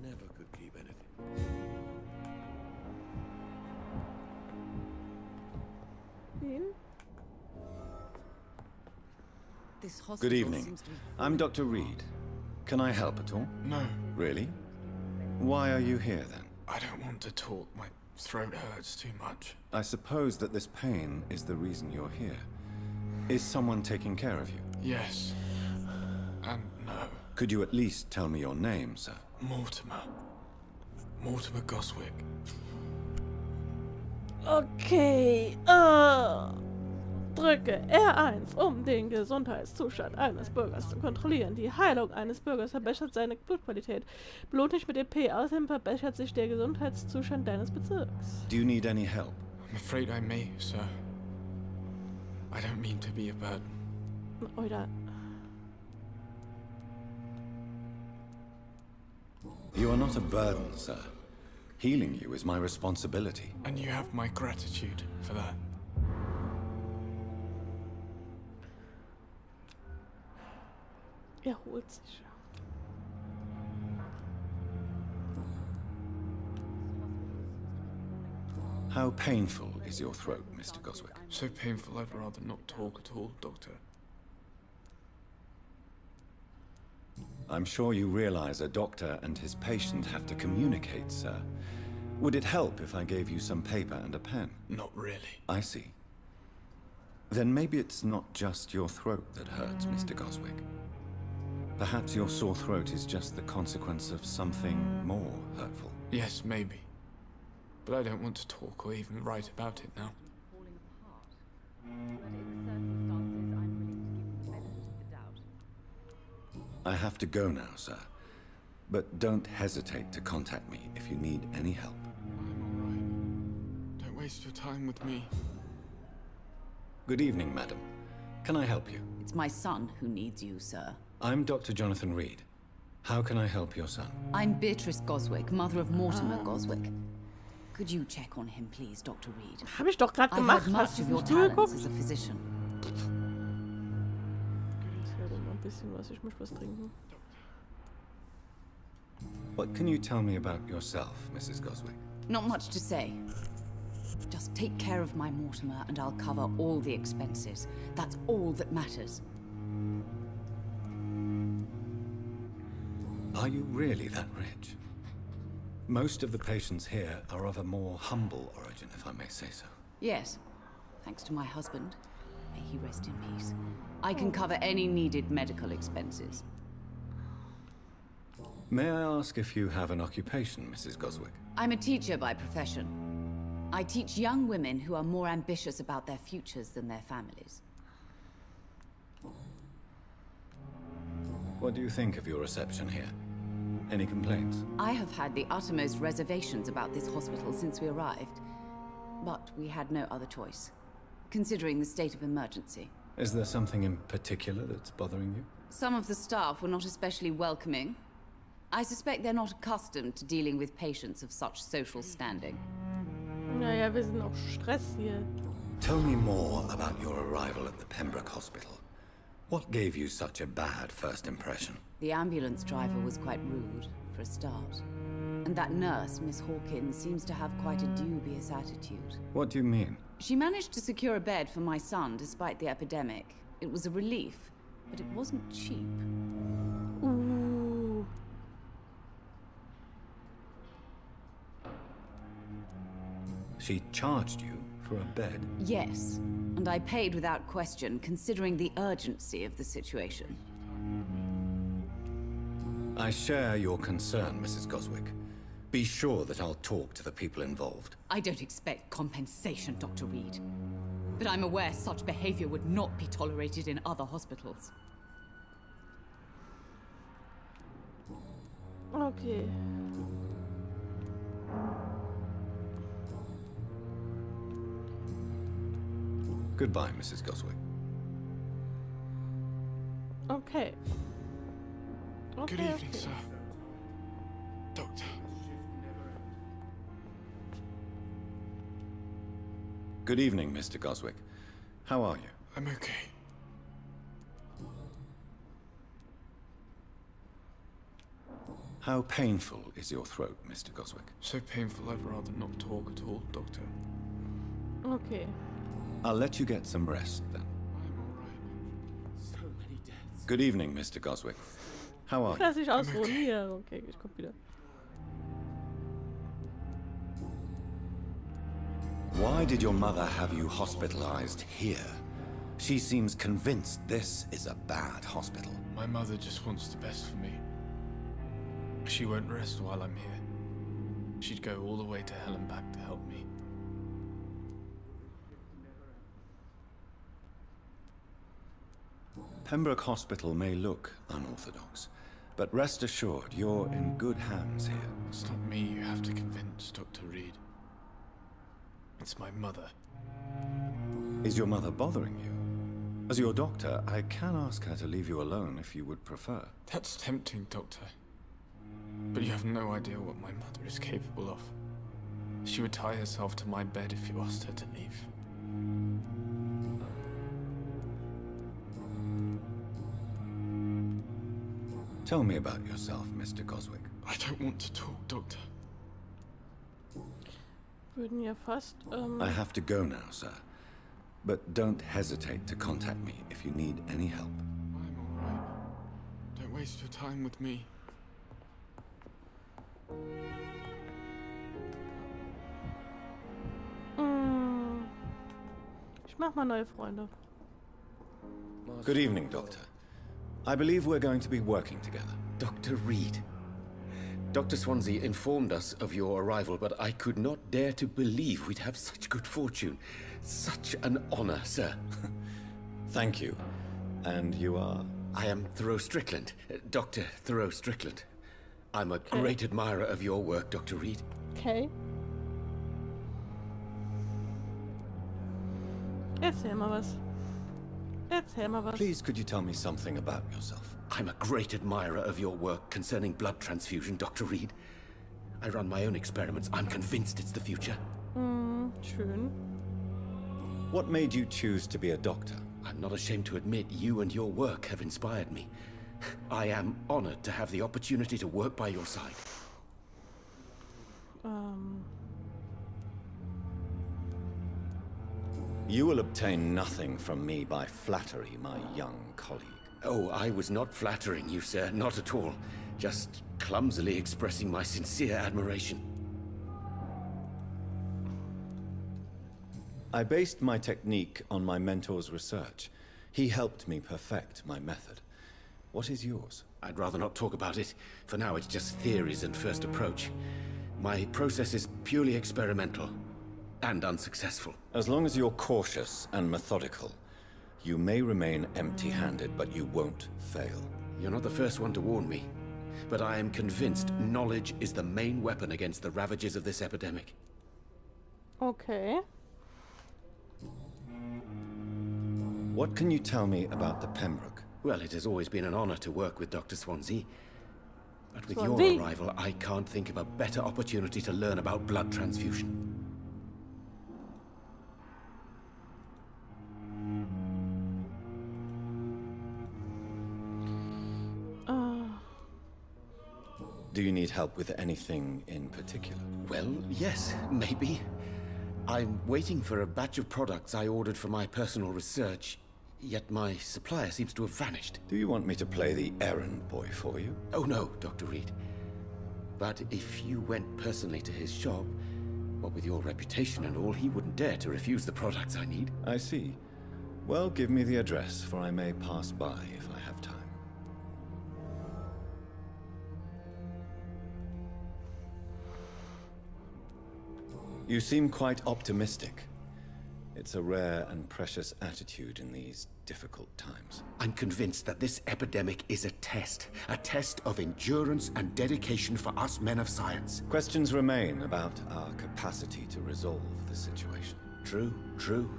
Never could keep anything. Good evening. I'm Dr. Reid. Can I help at all? No. Really? Why are you here then? I don't want to talk. My throat hurts too much. I suppose that this pain is the reason you're here. Is someone taking care of you? Yes. And no. Could you at least tell me your name, sir? Mortimer. Mortimer Goswick. Okay. Drücke R1, um den Gesundheitszustand eines Bürgers zu kontrollieren. Die Heilung eines Bürgers verbessert seine Blutqualität. Blut nicht mit dem P, außerdem verbessert sich der Gesundheitszustand deines Bezirks. Do you need any help? I'm afraid I may, sir. I don't mean to be a burden. Oder... You are not a burden, sir. Healing you is my responsibility. And you have my gratitude for that. Erholt sich. How painful is your throat, Mr. Goswick? So painful I'd rather not talk at all, Doctor. I'm sure you realize a doctor and his patient have to communicate, sir. Would it help if I gave you some paper and a pen? Not really. I see. Then maybe it's not just your throat that hurts, Mr. Goswick. Perhaps your sore throat is just the consequence of something more hurtful. Yes, maybe. But I don't want to talk or even write about it now. I have to go now, sir. But don't hesitate to contact me if you need any help. I'm all right. Don't waste your time with me. Good evening, madam. Can I help you? It's my son who needs you, sir. I'm Dr. Jonathan Reid. How can I help your son? I'm Beatrice Goswick, mother of Mortimer Goswick. Could you check on him, please, Dr. Reid? Hab ich doch gerade I've gemacht. heard much of your talents as a physician. Ich werde mal ein bisschen was. Ich möchte was trinken. What can you tell me about yourself, Mrs. Goswick? Not much to say. Just take care of my Mortimer and I'll cover all the expenses. That's all that matters. Are you really that rich? Most of the patients here are of a more humble origin, if I may say so. Yes, thanks to my husband. May he rest in peace. I can cover any needed medical expenses. May I ask if you have an occupation, Mrs. Goswick? I'm a teacher by profession. I teach young women who are more ambitious about their futures than their families. What do you think of your reception here? Any complaints? I have had the uttermost reservations about this hospital since we arrived. But we had no other choice, considering the state of emergency. Is there something in particular that's bothering you? Some of the staff were not especially welcoming. I suspect they're not accustomed to dealing with patients of such social standing. Naja, wir sind auch Stress hier. Tell me more about your arrival at the Pembroke Hospital. What gave you such a bad first impression? The ambulance driver was quite rude, for a start. And that nurse, Miss Hawkins, seems to have quite a dubious attitude. What do you mean? She managed to secure a bed for my son despite the epidemic. It was a relief, but it wasn't cheap. Ooh. She charged you for a bed? Yes, and I paid without question, considering the urgency of the situation. I share your concern, Mrs. Goswick. Be sure that I'll talk to the people involved. I don't expect compensation, Dr. Reid. But I'm aware such behavior would not be tolerated in other hospitals. Okay. Goodbye, Mrs. Goswick. Okay. Good evening, sir. Doctor. Good evening, Mr. Goswick. How are you? I'm okay. How painful is your throat, Mr. Goswick? So painful I'd rather not talk at all, Doctor. Okay. I'll let you get some rest then. I'm alright. So many deaths. Good evening, Mr. Goswick. How are you? Lass dich ausruhen. Hier. Okay, ich komm wieder. Why did your mother have you hospitalized here? She seems convinced this is a bad hospital. My mother just wants the best for me. She won't rest while I'm here. She'd go all the way to hell and back to help me. Pembroke Hospital may look unorthodox, but rest assured you're in good hands here. It's not me you have to convince, Dr. Reid. It's my mother. Is your mother bothering you? As your doctor, I can ask her to leave you alone if you would prefer. That's tempting, Doctor. But you have no idea what my mother is capable of. She would tie herself to my bed if you asked her to leave. Tell me about yourself, Mr. Goswick. I don't want to talk, Doctor. Würden ja fast, I have to go now, sir. But don't hesitate to contact me if you need any help. I'm alright. Don't waste your time with me. Ich mach mal neue Freunde. Good evening, Doctor. I believe we're going to be working together. Dr. Reid. Dr. Swansea informed us of your arrival, but I could not dare to believe we'd have such good fortune. Such an honor, sir. Thank you. And you are? I am Thoreau Strickland, Dr. Thoreau Strickland. I'm a great admirer of your work, Dr. Reid. Okay. Erzähl mal was. Erzähl mal was. Please, could you tell me something about yourself? I'm a great admirer of your work concerning blood transfusion, Dr. Reid. I run my own experiments. I'm convinced it's the future. Schön. What made you choose to be a doctor? I'm not ashamed to admit you and your work have inspired me. I am honored to have the opportunity to work by your side. You will obtain nothing from me by flattery, my young colleague. Oh, I was not flattering you, sir. Not at all. Just clumsily expressing my sincere admiration. I based my technique on my mentor's research. He helped me perfect my method. What is yours? I'd rather not talk about it. For now, it's just theories and first approach. My process is purely experimental and unsuccessful. As long as you're cautious and methodical, you may remain empty-handed, but you won't fail. You're not the first one to warn me, but I am convinced knowledge is the main weapon against the ravages of this epidemic. Okay. What can you tell me about the Pembroke? Well, it has always been an honor to work with Dr. Swansea. But with Swansea? your arrival, I can't think of a better opportunity to learn about blood transfusion. Do you need help with anything in particular? Well, yes, maybe. I'm waiting for a batch of products I ordered for my personal research, yet my supplier seems to have vanished. Do you want me to play the errand boy for you? Oh no, Dr. Reid. But if you went personally to his shop, what with your reputation and all, he wouldn't dare to refuse the products I need. I see. Well, give me the address, for I may pass by if I have time. You seem quite optimistic. It's a rare and precious attitude in these difficult times. I'm convinced that this epidemic is a test of endurance and dedication for us men of science. Questions remain about our capacity to resolve the situation. True, true.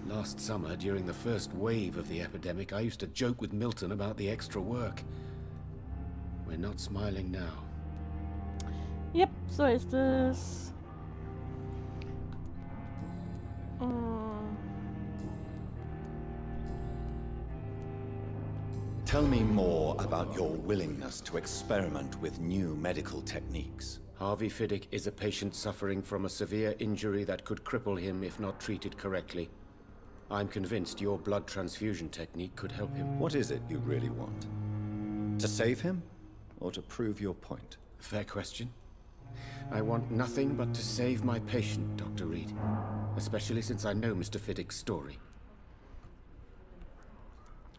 Last summer, during the first wave of the epidemic, I used to joke with Milton about the extra work. We're not smiling now. Yep, so ist es. Tell me more about your willingness to experiment with new medical techniques. Harvey Fiddick is a patient suffering from a severe injury that could cripple him if not treated correctly. I'm convinced your blood transfusion technique could help him. What is it you really want? To save him? Or to prove your point? Fair question. I want nothing but to save my patient, Dr. Reid. Especially since I know Mr. Fiddick's story.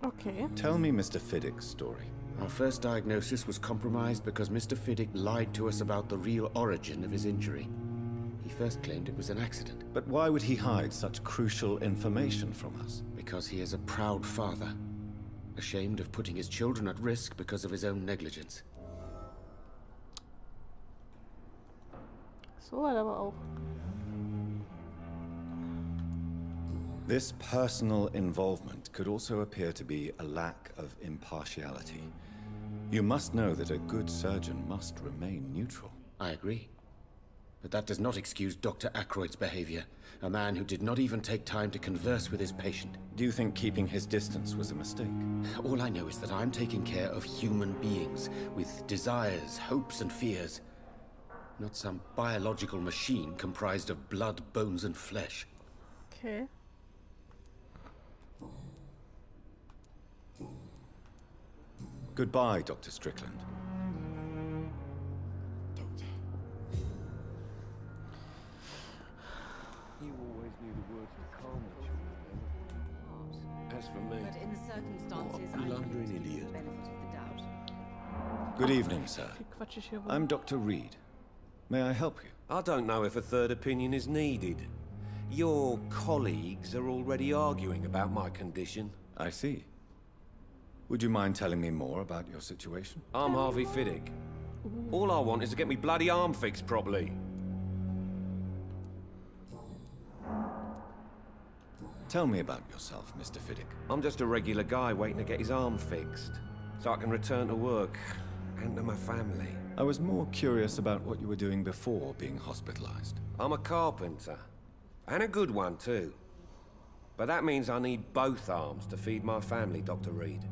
Okay. Tell me Mr. Fiddick's story. Our first diagnosis was compromised because Mr. Fiddick lied to us about the real origin of his injury. He first claimed it was an accident. But why would he hide such crucial information from us? Because he is a proud father. Ashamed of putting his children at risk because of his own negligence. So weit aber auch. This personal involvement could also appear to be a lack of impartiality. You must know that a good surgeon must remain neutral. I agree. But that does not excuse Dr. Ackroyd's behavior. A man who did not even take time to converse with his patient. Do you think keeping his distance was a mistake? All I know is that I'm taking care of human beings with desires, hopes, and fears. Not some biological machine comprised of blood, bones, and flesh. Okay. Goodbye, Dr. Strickland. Doctor. You always knew the words would calm the children. As for me, But in the circumstances, what a I blundering give you idiot. the benefit of the doubt. Good evening, sir. Wie Quatsch ich hier rum. I'm Dr. Reid. May I help you? I don't know if a third opinion is needed. Your colleagues are already arguing about my condition. I see. Would you mind telling me more about your situation? I'm Harvey Fiddick. All I want is to get me bloody arm fixed properly. Tell me about yourself, Mr. Fiddick. I'm just a regular guy waiting to get his arm fixed, so I can return to work and to my family. I was more curious about what you were doing before being hospitalized. I'm a carpenter, and a good one too. But that means I need both arms to feed my family, Dr. Reid.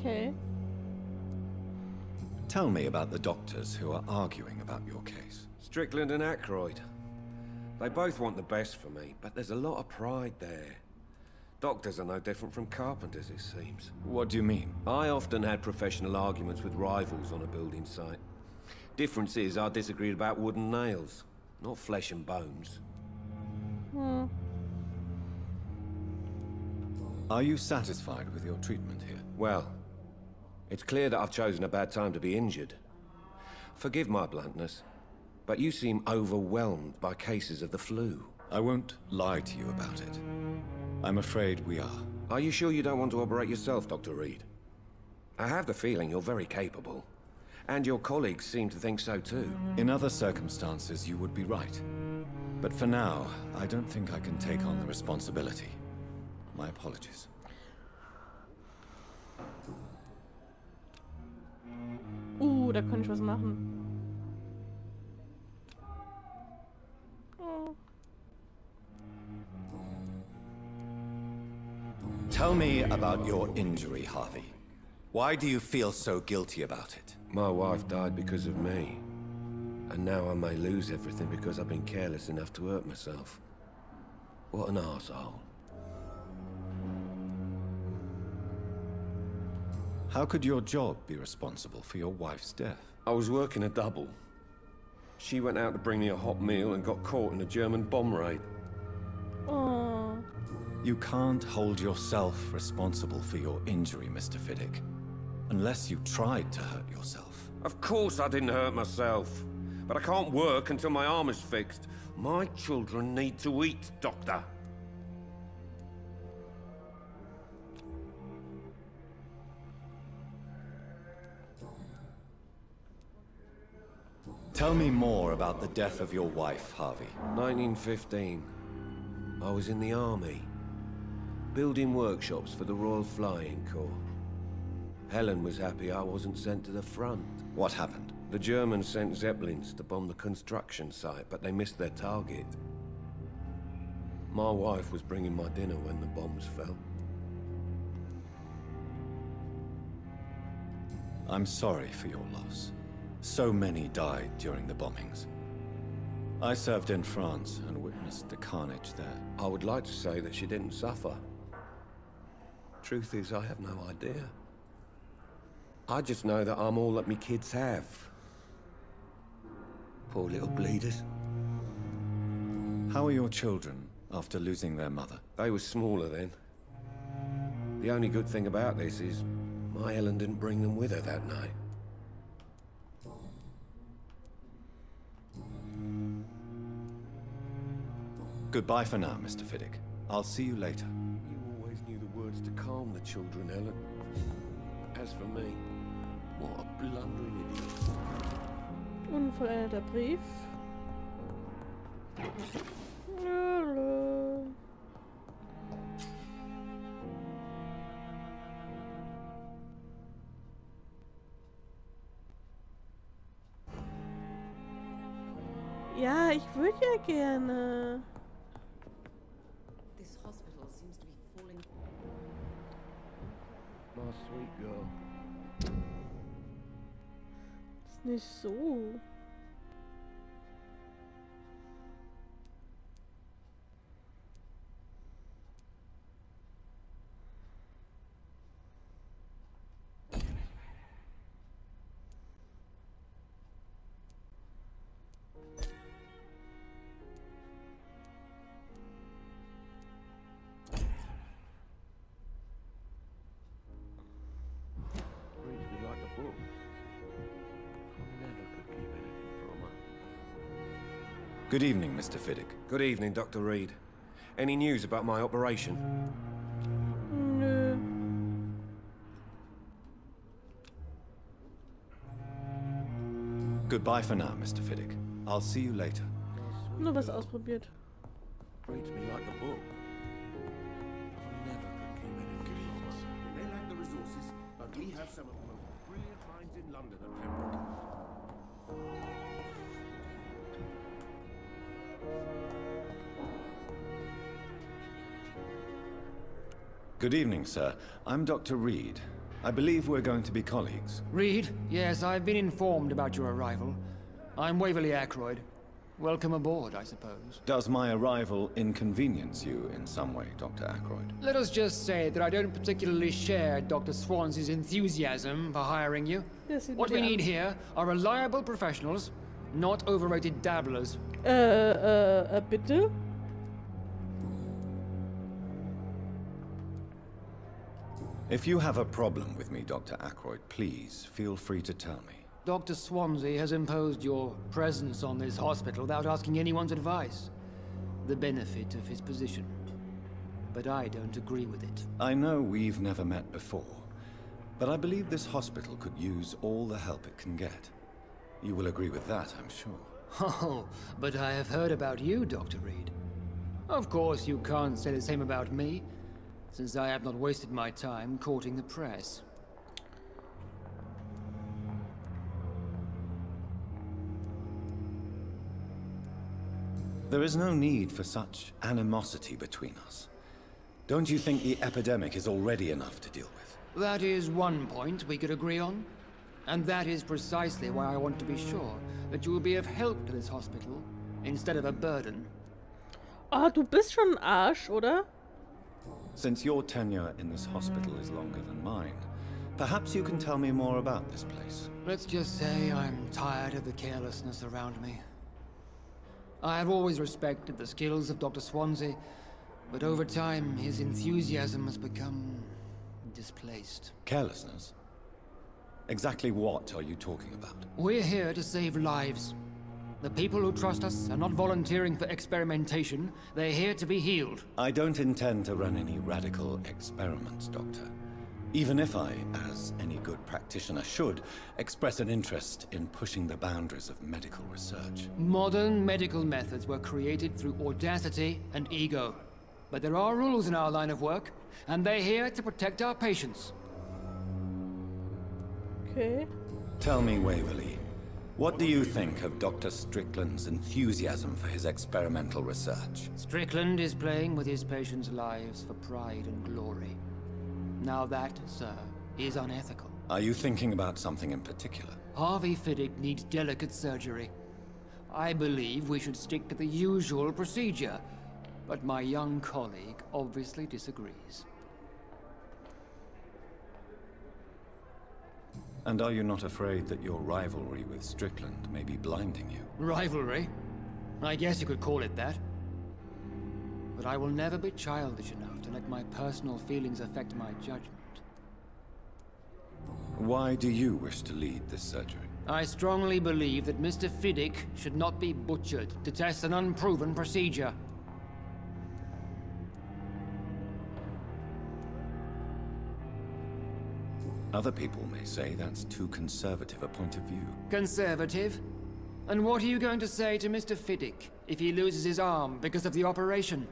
Okay. Tell me about the doctors who are arguing about your case. Strickland and Ackroyd. They both want the best for me, but there's a lot of pride there. Doctors are no different from carpenters, it seems. What do you mean? I often had professional arguments with rivals on a building site. Difference is, I disagreed about wooden nails, not flesh and bones. Are you satisfied with your treatment here? Well, it's clear that I've chosen a bad time to be injured. Forgive my bluntness, but you seem overwhelmed by cases of the flu. I won't lie to you about it. I'm afraid we are. Are you sure you don't want to operate yourself, Dr. Reid? I have the feeling you're very capable. And your colleagues seem to think so too. In other circumstances, you would be right. But for now, I don't think I can take on the responsibility. My apologies. Da kann ich was machen. Tell me about your injury, Harvey. Why do you feel so guilty about it? My wife died because of me. And now I may lose everything because I've been careless enough to hurt myself. What an arsehole. How could your job be responsible for your wife's death? I was working a double. She went out to bring me a hot meal and got caught in a German bomb raid. Oh. You can't hold yourself responsible for your injury, Mr. Fiddick. Unless you tried to hurt yourself. Of course I didn't hurt myself. But I can't work until my arm is fixed. My children need to eat, Doctor. Tell me more about the death of your wife, Harvey. 1915. I was in the army. Building workshops for the Royal Flying Corps. Helen was happy I wasn't sent to the front. What happened? The Germans sent Zeppelins to bomb the construction site, but they missed their target. My wife was bringing my dinner when the bombs fell. I'm sorry for your loss. So many died during the bombings. I served in France and witnessed the carnage there. I would like to say that she didn't suffer. Truth is, I have no idea. I just know that I'm all that me kids have. Poor little bleeders. How are your children after losing their mother? They were smaller then. The only good thing about this is my Helen didn't bring them with her that night. Goodbye for now, Mr. Fiddick. I'll see you later. You always knew the words to calm the children, Helen. As for me, what a blundering idiot. Unvollendeter Brief. Ja, ich würde ja gerne. This hospital seems to be falling. My sweet girl. Ist nicht so. Good evening, Mr. Fiddick. Good evening, Dr. Reid. Any news about my operation? Nö. Goodbye for now, Mr. Fiddick. I'll see you later. Nur was ausprobiert. Reads me like a book. I never could keep anything from us. They lack the resources, but we have some of the most brilliant minds in London at Pembroke. Good evening, sir. I'm Dr. Reid. I believe we're going to be colleagues. Reid? Yes, I've been informed about your arrival. I'm Waverly. Welcome aboard, I suppose. Does my arrival inconvenience you in some way, Dr. Ackroyd? Let us just say that I don't particularly share Dr. Swansea's enthusiasm for hiring you. Das sieht What mir we an. need here are reliable professionals, not overrated dabblers. Bitte? If you have a problem with me, Dr. Ackroyd, please feel free to tell me. Dr. Swansea has imposed your presence on this hospital without asking anyone's advice. The benefit of his position. But I don't agree with it. I know we've never met before, but I believe this hospital could use all the help it can get. You will agree with that, I'm sure. Oh, but I have heard about you, Dr. Reid. Of course, you can't say the same about me, since I have not wasted my time courting the press. There is no need for such animosity between us. Don't you think the epidemic is already enough to deal with? That is one point we could agree on. And that is precisely why I want to be sure that you will be of help to this hospital, instead of a burden. Oh, du bist schon ein Arsch, oder? Since your tenure in this hospital is longer than mine, perhaps you can tell me more about this place. Let's just say I'm tired of the carelessness around me. I have always respected the skills of Dr. Swansea, but over time his enthusiasm has become displaced. Carelessness? Exactly what are you talking about? We're here to save lives. The people who trust us are not volunteering for experimentation. They're here to be healed. I don't intend to run any radical experiments, Doctor. Even if I, as any good practitioner should, express an interest in pushing the boundaries of medical research. Modern medical methods were created through audacity and ego. But there are rules in our line of work, and they're here to protect our patients. Okay. Tell me, Waverly, what do you think of Dr. Strickland's enthusiasm for his experimental research? Strickland is playing with his patients' lives for pride and glory. Now that, sir, is unethical. Are you thinking about something in particular? Harvey Fiddick needs delicate surgery. I believe we should stick to the usual procedure, but my young colleague obviously disagrees. And are you not afraid that your rivalry with Strickland may be blinding you? Rivalry? I guess you could call it that. But I will never be childish enough to let my personal feelings affect my judgment. Why do you wish to lead this surgery? I strongly believe that Mr. Fiddick should not be butchered to test an unproven procedure. Other people may say that's too conservative a point of view. Conservative? And what are you going to say to Mr. Fiddick if he loses his arm because of the operation?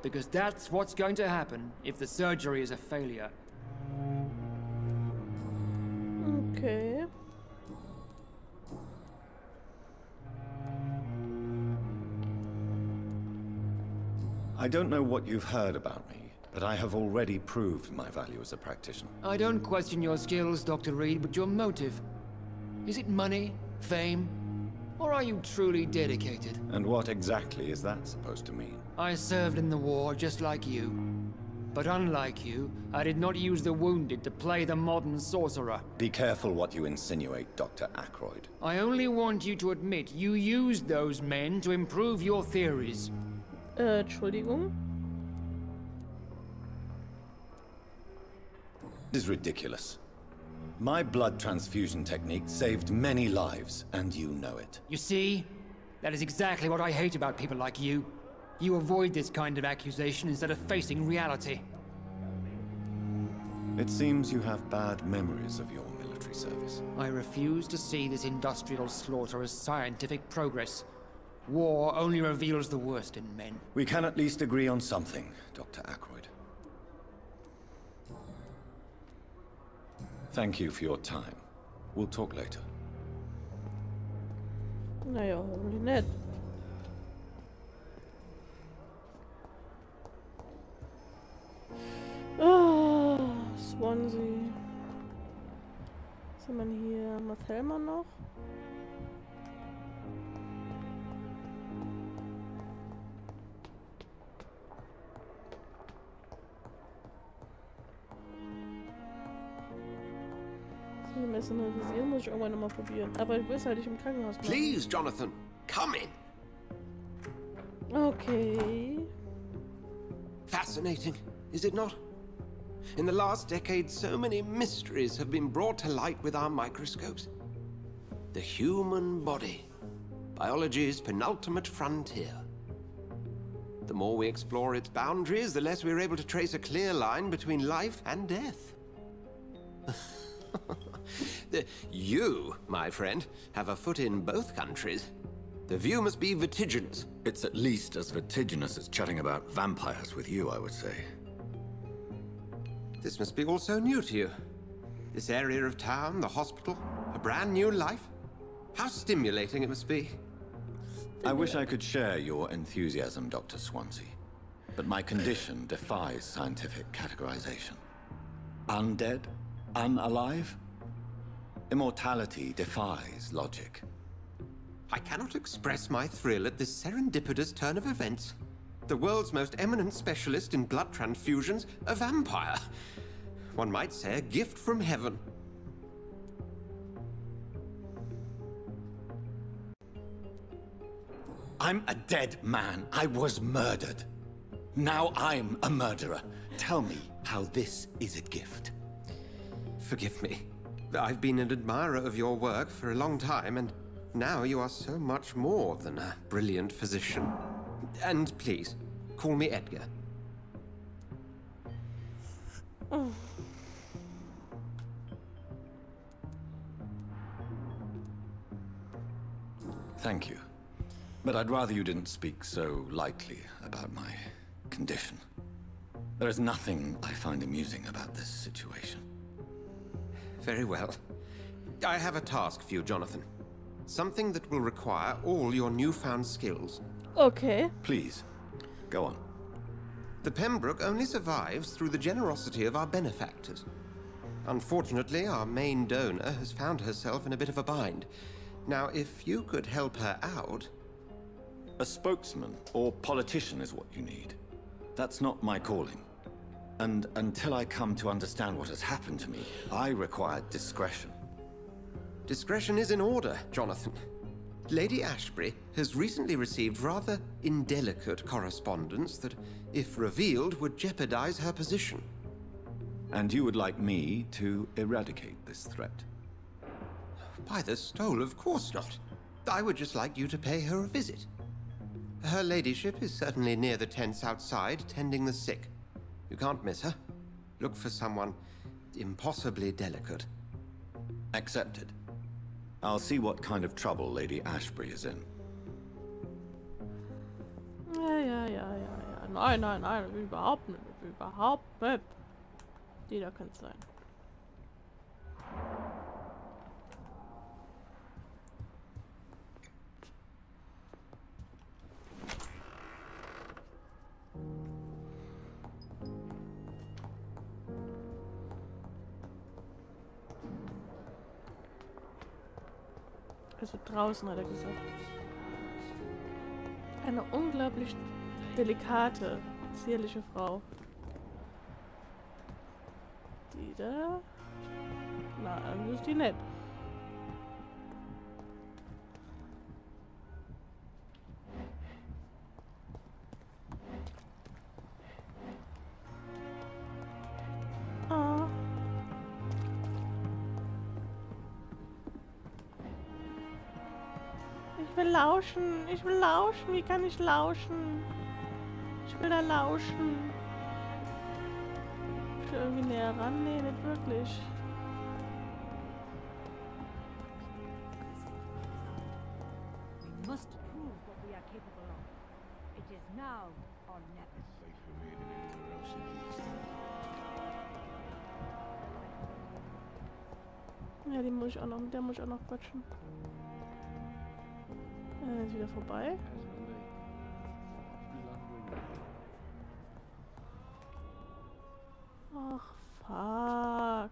Because that's what's going to happen if the surgery is a failure. Okay. I don't know what you've heard about me, but I have already proved my value as a practitioner. I don't question your skills, Dr. Reid, but your motive. Is it money, fame, or are you truly dedicated? And what exactly is that supposed to mean? I served in the war just like you. But unlike you, I did not use the wounded to play the modern sorcerer. Be careful what you insinuate, Dr. Ackroyd. I only want you to admit you used those men to improve your theories. Entschuldigung. It is ridiculous. My blood transfusion technique saved many lives, and you know it. You see? That is exactly what I hate about people like you. You avoid this kind of accusation instead of facing reality. It seems you have bad memories of your military service. I refuse to see this industrial slaughter as scientific progress. War only reveals the worst in men. We can at least agree on something, Dr. Ackroyd. Thank you for your time. We'll talk later. Naja, hoffentlich nett. Oh, Swansea. Was haben wir hier? Mathelma noch? Die Messenrevisieren muss ich irgendwann nochmal probieren. Aber ich will es halt nicht im Krankenhaus machen. Please, Jonathan, come in. Okay. Fascinating, is it not? In the last decade, so many mysteries have been brought to light with our microscopes. The human body, biology's penultimate frontier. The more we explore its boundaries, the less we're able to trace a clear line between life and death. You, my friend, have a foot in both countries. The view must be vertiginous. It's at least as vertiginous as chatting about vampires with you, I would say. This must be all so new to you. This area of town, the hospital, a brand new life. How stimulating it must be. I wish I could share your enthusiasm, Dr. Swansea. But my condition defies scientific categorization. Undead? Unalive? Immortality defies logic. I cannot express my thrill at this serendipitous turn of events. The world's most eminent specialist in blood transfusions, a vampire. One might say a gift from heaven. I'm a dead man. I was murdered. Now I'm a murderer. Tell me how this is a gift. Forgive me. I've been an admirer of your work for a long time, and now you are so much more than a brilliant physician. And please, call me Edgar. Oh. Thank you. But I'd rather you didn't speak so lightly about my condition. There is nothing I find amusing about this situation. Very well. I have a task for you, Jonathan. Something that will require all your newfound skills. Okay. Please, go on. The Pembroke only survives through the generosity of our benefactors. Unfortunately, our main donor has found herself in a bit of a bind. Now, if you could help her out... A spokesman or politician is what you need. That's not my calling. And until I come to understand what has happened to me, I require discretion. Discretion is in order, Jonathan. Lady Ashbury has recently received rather indelicate correspondence that, if revealed, would jeopardize her position. And you would like me to eradicate this threat? By the stole, of course not. I would just like you to pay her a visit. Her ladyship is certainly near the tents outside, tending the sick. You can't miss her. Look for someone impossibly delicate. Accepted. I'll see what kind of trouble Lady Ashbury is in. Ja. Nein, überhaupt nicht. Überhaupt nicht. Die da könnte es sein. Also draußen, hat er gesagt. Eine unglaublich delikate, zierliche Frau. Die da? Na, also ist die nett. Oh. Ich will lauschen. Wie kann ich lauschen? Ich will da lauschen. Ich will irgendwie näher ran? Nee, nicht wirklich. We must prove what we are capable of. It is now or never. Safer made than anywhere else in the East. Ja, die muss ich auch noch, mit der muss ich auch noch quatschen. Ist wieder vorbei. Ach, fuck.